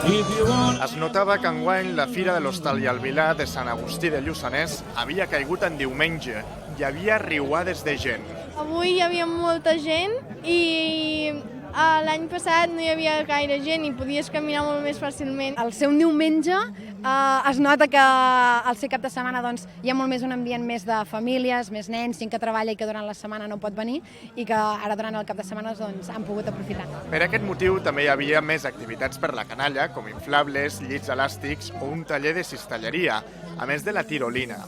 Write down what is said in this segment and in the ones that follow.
Es notava que enguany la Fira de l'Hostal i el Vilar de Sant Agustí de Lluçanès havia caigut en diumenge. Hi havia riuades de gent. Avui hi havia molta gent i l'any passat no hi havia gaire gent i podies caminar molt més fàcilment. Al ser un diumenge es nota que al ser cap de setmana doncs, hi ha molt més un ambient més de famílies, més nens, gent que treballa i que durant la setmana no pot venir i que ara durant el cap de setmana doncs, han pogut aprofitar. Per aquest motiu també hi havia més activitats per la canalla, com inflables, llits elàstics o un taller de cistelleria, a més de la tirolina.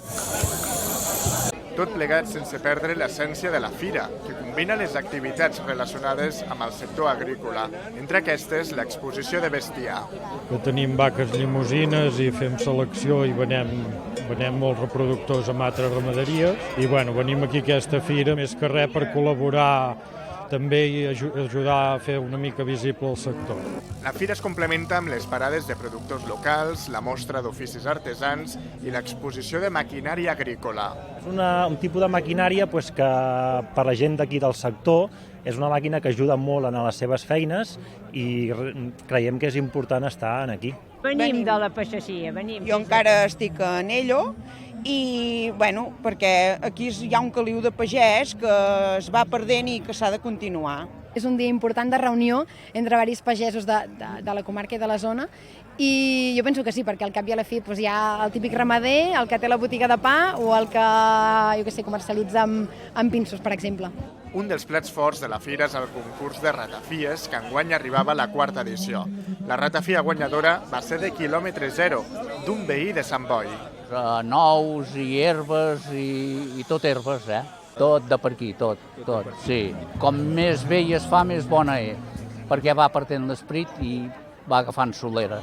Tot plegat sense perdre l'essència de la fira, que combina les activitats relacionades amb el sector agrícola, entre aquestes l'exposició de bestiar. Que tenim vaques limusines i fem selecció i venem molts reproductors amb altres ramaderies i venim aquí a aquesta fira més que res per col·laborar també i ajudar a fer una mica visible el sector. La fira es complementa amb les parades de productors locals, la mostra d'oficis artesans i l'exposició de maquinària agrícola. És un tipus de maquinària que per la gent d'aquí del sector és una màquina que ajuda molt en les seves feines i creiem que és important estar aquí. Venim de la peixacia, venim. Jo encara estic en Ello i, perquè aquí hi ha un caliu de pagès que es va perdent i que s'ha de continuar. És un dia important de reunió entre diversos pagesos de la comarca i de la zona i jo penso que sí, perquè al cap i a la fi hi ha el típic ramader, el que té la botiga de pa o el que comercialitza amb pinços, per exemple. Un dels plats forts de la fira és el concurs de ratafies, que enguany arribava a la 4ª edició. La ratafia guanyadora va ser de quilòmetre zero, d'un veí de Sant Boi. Nous i herbes i tot herbes, Tot de per aquí, tot, sí. Com més vell es fa, més bona és, perquè va perdent l'esperit i va agafant solera.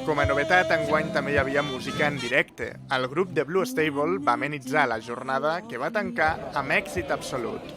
Com a novetat, enguany també hi havia música en directe. El grup de Blue Stable va amenitzar la jornada que va tancar amb èxit absolut.